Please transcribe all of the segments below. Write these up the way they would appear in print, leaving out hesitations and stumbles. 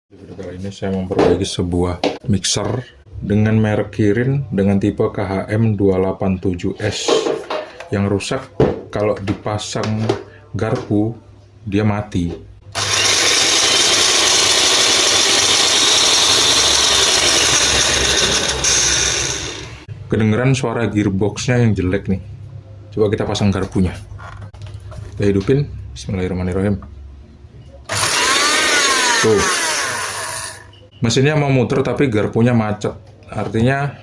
Video kali ini saya memperbaiki sebuah mixer dengan merek Kirin dengan tipe KHM287S yang rusak kalau dipasang garpu dia mati. Kedengeran suara gearboxnya yang jelek nih. Coba kita pasang garpunya. Kita hidupin. Bismillahirrahmanirrahim. Tuh. Mesinnya mau muter tapi garpunya macet. Artinya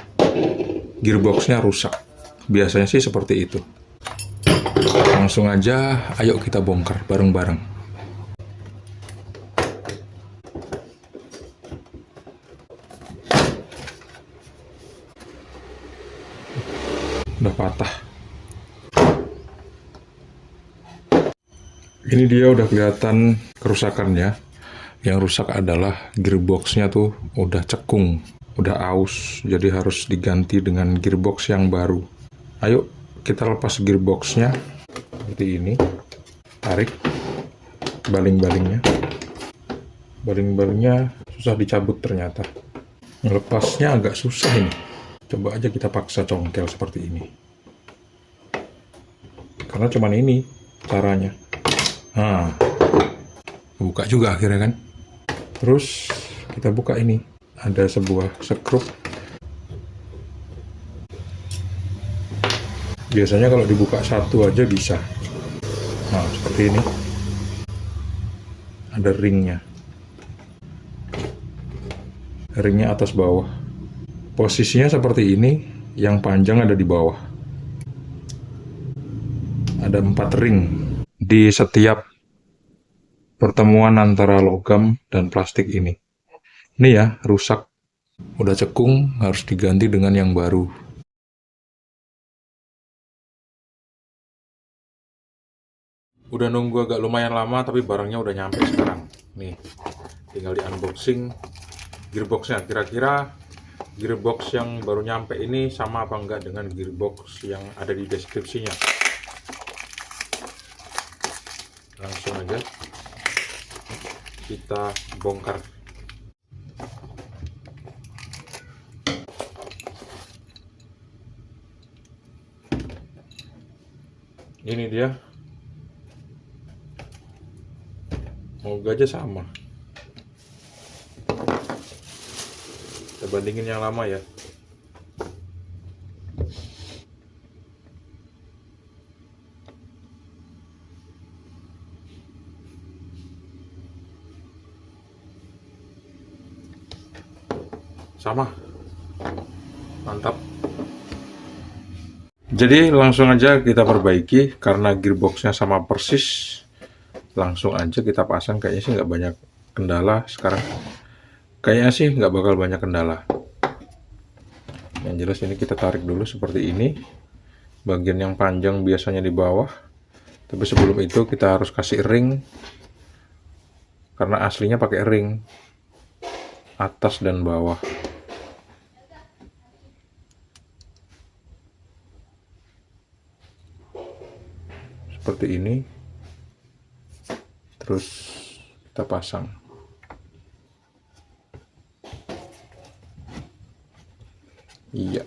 gearboxnya rusak. Biasanya sih seperti itu. Langsung aja, ayo kita bongkar bareng-bareng. Udah patah. Ini dia udah kelihatan kerusakannya. Yang rusak adalah gearboxnya tuh udah cekung, udah aus, jadi harus diganti dengan gearbox yang baru. Ayo kita lepas gearboxnya seperti ini, tarik baling-balingnya. Baling-balingnya susah dicabut ternyata. Melepasnya agak susah ini. Coba aja kita paksa congkel seperti ini. Karena cuman ini caranya. Nah, buka juga akhirnya kan. Terus kita buka ini, ada sebuah sekrup. Biasanya kalau dibuka satu aja bisa. Nah, seperti ini. Ada ringnya. Ringnya atas bawah. Posisinya seperti ini, yang panjang ada di bawah. Ada 4 ring di setiap pertemuan antara logam dan plastik ini. Ini ya, rusak. Udah cekung, harus diganti dengan yang baru. Udah nunggu agak lumayan lama, tapi barangnya udah nyampe sekarang. Nih, tinggal di unboxing gearboxnya. Kira-kira gearbox yang baru nyampe ini sama apa enggak dengan gearbox yang ada di deskripsinya. Langsung aja kita bongkar. Ini dia. Moga aja sama. Kita bandingin yang lama ya. Sama. Mantap. Jadi langsung aja kita perbaiki karena gearboxnya sama persis. Langsung aja kita pasang, kayaknya sih nggak banyak kendala sekarang. Kayaknya sih nggak bakal banyak kendala. Yang jelas ini kita tarik dulu seperti ini. Bagian yang panjang biasanya di bawah. Tapi sebelum itu kita harus kasih ring. Karena aslinya pakai ring. Atas dan bawah. Seperti ini, terus kita pasang. Iya.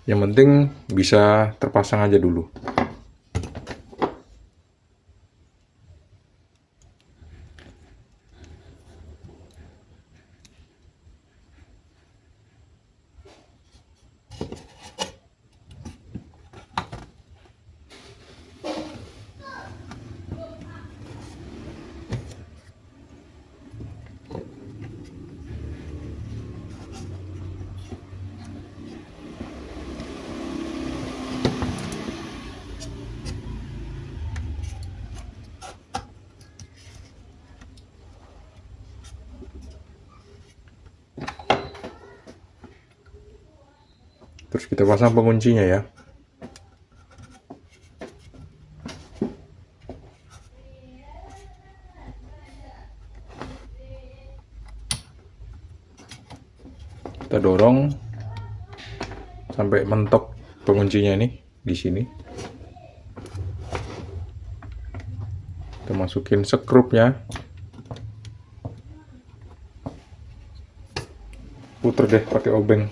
Yang penting bisa terpasang aja dulu. Terus kita pasang penguncinya ya. Kita dorong sampai mentok penguncinya ini di sini. Kita masukin skrupnya, puter deh pakai obeng.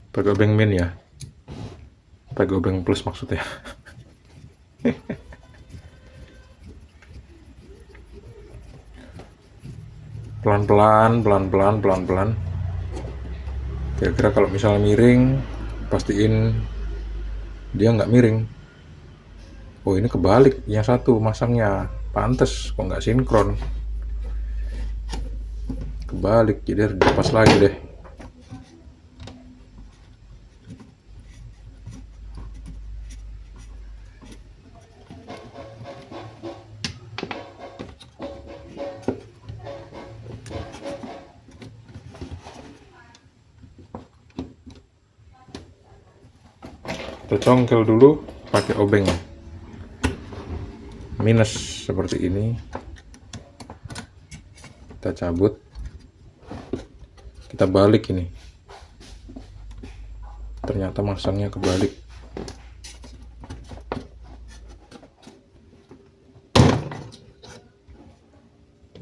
Pakai obeng min ya, pakai obeng plus maksudnya. Pelan-pelan. Kira-kira kalau misalnya miring, pastiin dia nggak miring. Oh, ini kebalik, yang satu masangnya. Pantes kok nggak sinkron. Kebalik, jadi harus dilepas lagi deh. Kita congkel dulu pakai obeng minus seperti ini. Kita cabut, kita balik ini. Ternyata masangnya kebalik.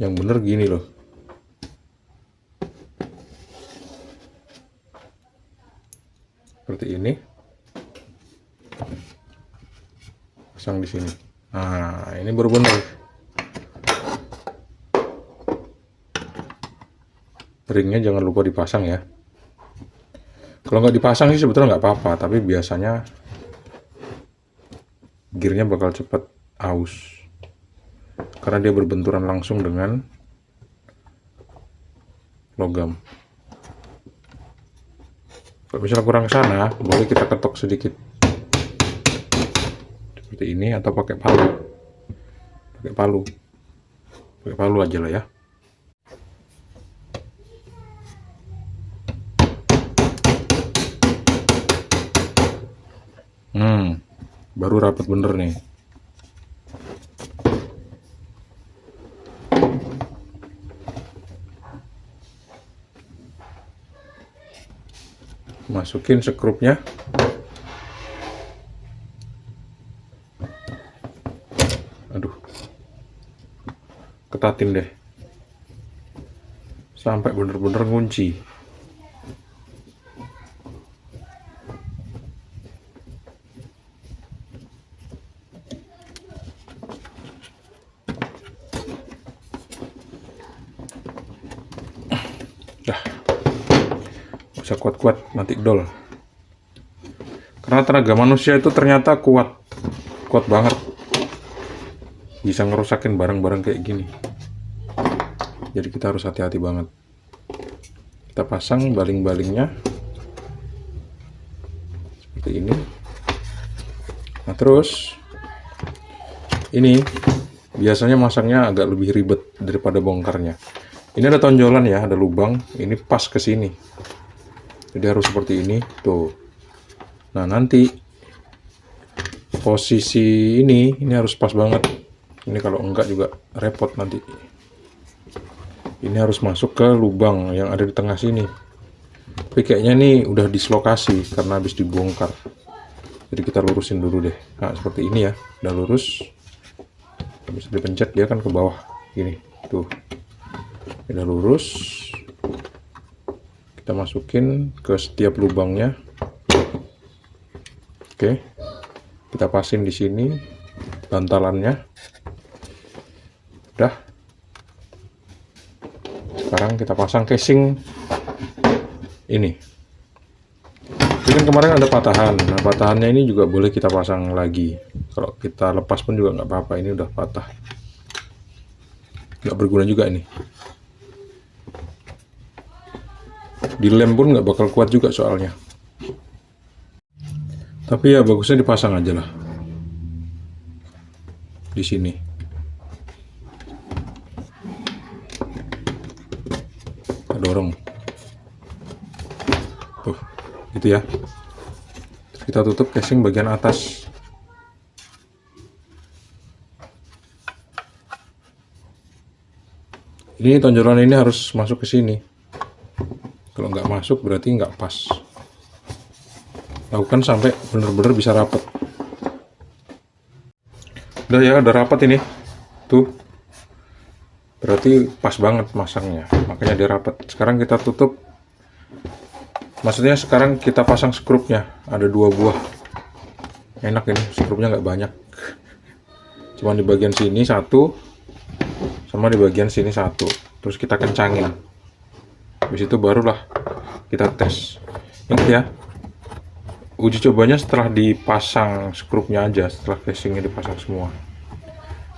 Yang bener gini loh. Seperti ini. Pasang di sini. Nah, ini baru benar. Ringnya jangan lupa dipasang ya. Kalau nggak dipasang sih sebetulnya nggak apa-apa, tapi biasanya gearnya bakal cepet aus karena dia berbenturan langsung dengan logam. Kalau misalnya kurang sana, boleh kita ketok sedikit. Seperti ini, atau pakai palu. Pakai palu aja lah ya. Baru rapat bener nih. Masukin skrupnya. Aduh, ketatin deh sampai bener-bener ngunci. Dah, bisa kuat-kuat nanti dol. Karena tenaga manusia itu ternyata kuat banget. Bisa ngerusakin barang-barang kayak gini. Jadi kita harus hati-hati banget. Kita pasang baling-balingnya seperti ini. Nah, terus ini biasanya masangnya agak lebih ribet daripada bongkarnya. Ini ada tonjolan ya, ada lubang. Ini pas ke sini. Jadi harus seperti ini, tuh. Nah, nanti posisi ini harus pas banget. Ini kalau enggak juga repot nanti. Ini harus masuk ke lubang yang ada di tengah sini. Tapi kayaknya nih udah dislokasi karena habis dibongkar. Jadi kita lurusin dulu deh. Nah, seperti ini ya. Udah lurus. Habis dipencet dia kan ke bawah. Gini, tuh. Udah lurus. Kita masukin ke setiap lubangnya. Oke. Kita pasin di sini bantalannya. Udah. Sekarang kita pasang casing ini. Ini kan kemarin ada patahan. Nah, patahannya ini juga boleh kita pasang lagi. Kalau kita lepas pun juga nggak apa-apa. Ini udah patah. Nggak berguna juga ini. Dilem pun nggak bakal kuat juga soalnya. Tapi ya bagusnya dipasang aja lah. Di sini. Kita dorong. Tuh, gitu ya. Terus kita tutup casing bagian atas. Ini tonjolan ini harus masuk ke sini. Kalau nggak masuk berarti nggak pas. Lakukan sampai benar-benar bisa rapat. Udah ya, udah rapat ini. Tuh. Berarti pas banget masangnya. Makanya dia rapat. Sekarang kita tutup. Maksudnya sekarang kita pasang skrupnya. Ada 2 buah. Enak ini, skrupnya nggak banyak. Cuma di bagian sini 1, sama di bagian sini 1. Terus kita kencangin. Habis itu barulah kita tes. Ingat ya, uji cobanya setelah dipasang skrupnya aja, setelah casingnya dipasang semua.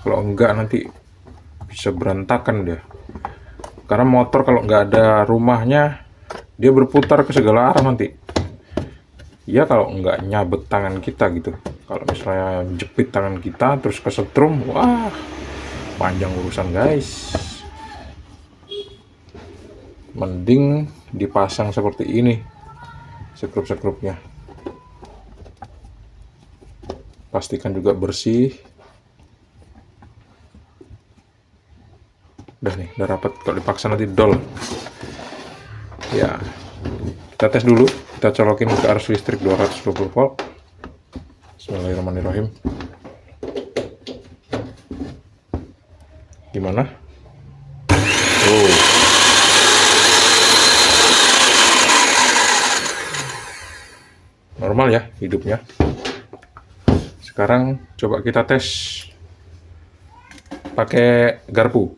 Kalau enggak nanti bisa berantakan deh. Karena motor kalau nggak ada rumahnya, dia berputar ke segala arah nanti. Ya kalau nggak nyabet tangan kita gitu. Kalau misalnya jepit tangan kita terus kesetrum, wah panjang urusan guys. Mending dipasang seperti ini skrup-skrupnya. Pastikan juga bersih. Udah nih, udah rapat. Kalau dipaksa nanti dol. Ya, kita tes dulu. Kita colokin ke arus listrik 220 volt. Bismillahirrahmanirrahim. Gimana? Oh. Normal ya hidupnya. Sekarang coba kita tes pakai garpu.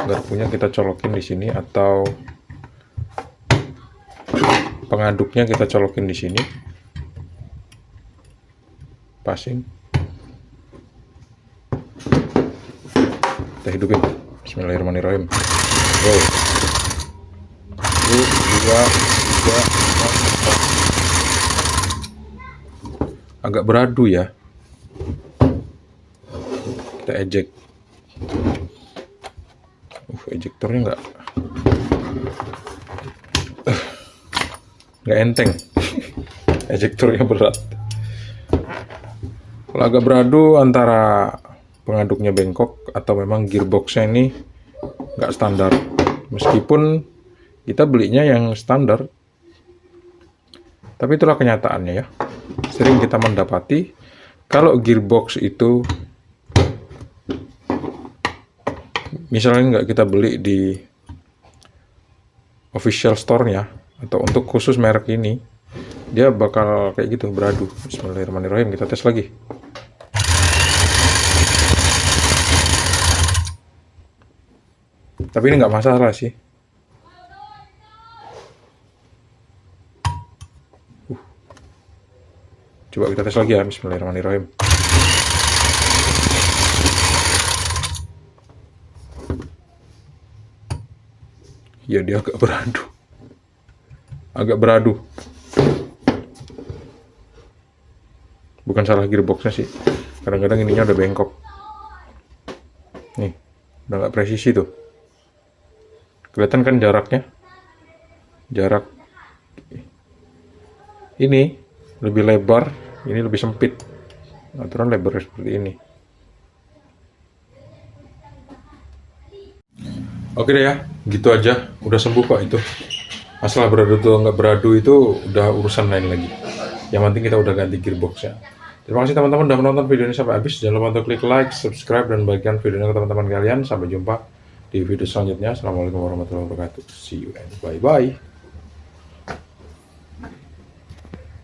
Garpunya kita colokin di sini atau pengaduknya kita colokin di sini. Passing. Kita hidupin. Bismillahirrahmanirrahim. Oh. 1, 2, 3, 4. Agak beradu ya. Kita eject. Ejektornya nggak enteng. Ejektornya berat. Kalau agak beradu antara pengaduknya bengkok atau memang gearboxnya ini nggak standar. Meskipun kita belinya yang standar, tapi itulah kenyataannya ya. Sering kita mendapati kalau gearbox itu misalnya nggak kita beli di official store-nya atau untuk khusus merek ini, dia bakal kayak gitu beradu. Bismillahirrahmanirrahim, kita tes lagi. Tapi ini nggak masalah sih. Coba kita tes lagi ya. Bismillahirrahmanirrahim. Ya dia agak beradu. Agak beradu. Bukan salah gearboxnya sih. Kadang-kadang ininya udah bengkok. Nih, udah nggak presisi tuh. Kelihatan kan jaraknya? Jarak ini lebih lebar, ini lebih sempit. Aturan lebar seperti ini. Oke deh ya, gitu aja. Udah sembuh kok itu. Masalah beradu atau nggak beradu itu udah urusan lain lagi. Yang penting kita udah ganti gearboxnya. Terima kasih teman-teman udah menonton video ini sampai habis. Jangan lupa untuk klik like, subscribe, dan bagikan video ini ke teman-teman kalian. Sampai jumpa di video selanjutnya. Assalamualaikum warahmatullahi wabarakatuh. See you and bye-bye.